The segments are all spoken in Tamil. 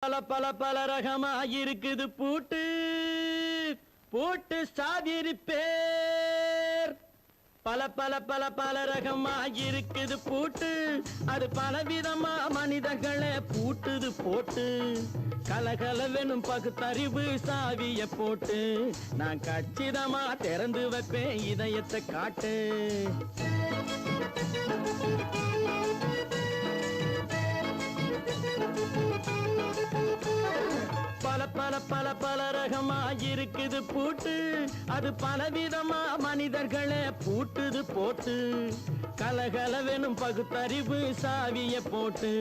பல பல பல ரகமா இருக்குது பூட்டு பூட்டு சாதிரி பேர் பல பல பல பல ரகமா இருக்குது பூட்டு அது பலவிதமா மனிதர்களை பூட்டுது போட்டு கலகலவெனும் பகுத்தறிவு சாவிய போட்டு நான் கச்சிதமா திறந்து வைப்பேன் இதயத்தை காட்டு பல பல பல பல ரகமா இருக்குது பூட்டு அது பலவிதமா மனிதர்களை பூட்டுது போட்டு கலகலவெனும் பகுத்தறிவு சாவிய போட்டு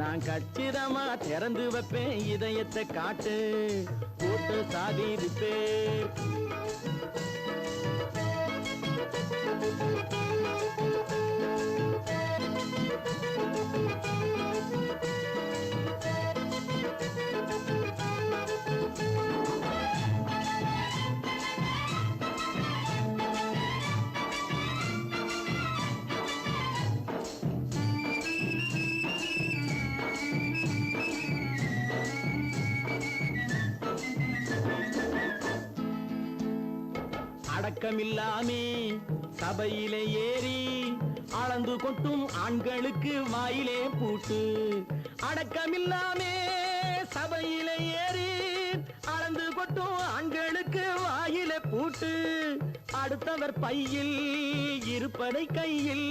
நான் கச்சிதமா திறந்து வைப்பேன் இதயத்தை காட்டு பூட்டு சாதிது பேர் அடக்கமில்லாமே சபையிலே ஏறி அளந்து கொட்டும் ஆண்களுக்கு வாயிலே பூட்டு அடக்கமில்லாமே சபையிலே ஏறி அளந்து கொட்டும் ஆண்களுக்கு வாயிலே பூட்டு அடுத்தவர் பையில் இருப்பதை கையில்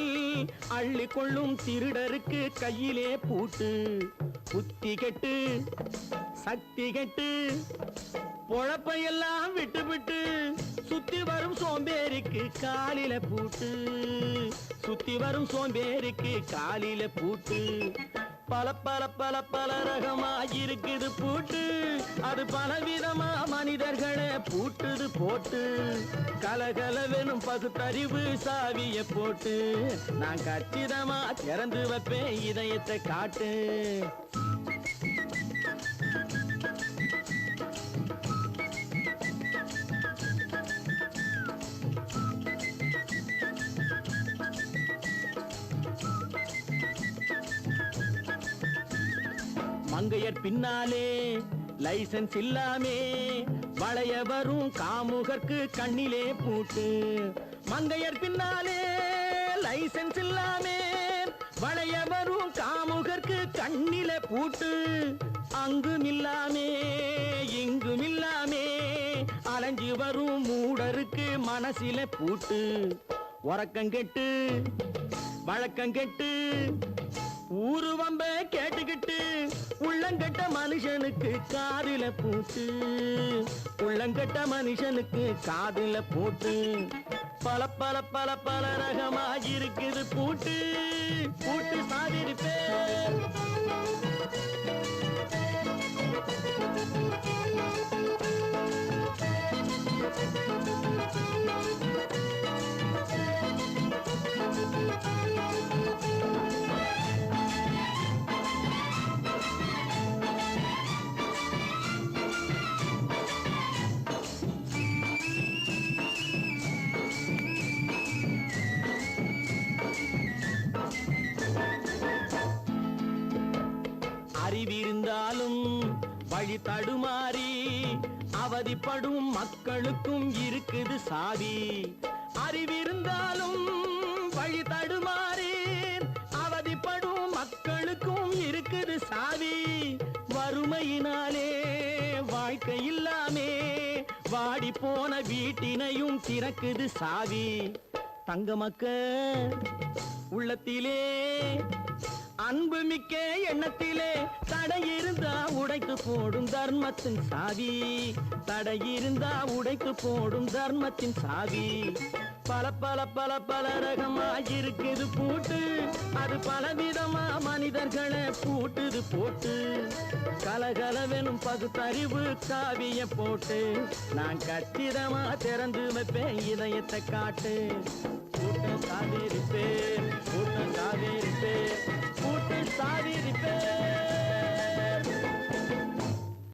அள்ளி கொள்ளும் திருடருக்கு கையிலே பூட்டு புத்தி கெட்டு சக்தி கெட்டு பொழப்பையெல்லாம் விட்டு விட்டு சுத்தி வரும் சோம்பேறிக்கு காலில பூட்டு சுத்தி வரும் சோம்பேறிக்கு காலில பூட்டு பல பல பல பல ரகமா இருக்குது பூட்டு அது பலவிதமா மனிதர்களை பூட்டுது போட்டு கலகலவெனும் பகுத்தறிவு சாவிய போட்டு நான் கச்சிதமா திறந்து வைப்பேன் இதயத்தை காட்டு மங்கையர் பின்னாலே லைசன்ஸ் இல்லாமே வளைய வரும் காமுகர்க்கு கண்ணிலே பூட்டு மங்கையர் பின்னாலே லைசன்ஸ் இல்லாமே வளைய வரும் காமுகர்க்கு கண்ணிலே பூட்டு அங்கும் இல்லாமே இங்கும் இல்லாமே அலைஞ்சு வரும் மூடருக்கு மனசில பூட்டு உறக்கங்கெட்டு வழக்கங்கெட்டு ஊரு வம்ப கேட்டுக்கிட்டு உள்ளங்கட்ட மனுஷனுக்கு காதில பூட்டு உள்ளங்கட்ட மனுஷனுக்கு காதில பூட்டு பல பல பல பல ரகமா இருக்குது பூட்டு பூட்டு சாதிரி பேர் அறிவிருந்தாலும் வழி தடுமாறி அவதிப்படும் மக்களுக்கும் இருக்குது சாவி அறிவிருந்தாலும் வழி தடுமாறி அவதிப்படும் மக்களுக்கும் இருக்குது சாவி வறுமையினாலே வாழ்க்கை இல்லாமே வாடி போன வீட்டினையும் திறக்குது சாவி தங்க மக்க உள்ளத்திலே அன்பு மிக்க எண்ணத்திலே தடை இருந்தா உடைத்து போடும் தர்மத்தின் சாவி தடை இருந்தா உடைத்து போடும் தர்மத்தின் சாவி பல பல பல பல ரகமா இருக்குது பூட்டு அது பலவிதமா மனிதர்களை பூட்டுது போட்டு கலகலவெனும் பகுத்தறிவு காவிய போட்டு நான் கச்சிதமா திறந்து வைப்பேன் இதயத்தை காட்டு பூட்டு சாதிரி பேர் பூட்டு சாதிரி பேர் பூட்டு சாதிரி பேர்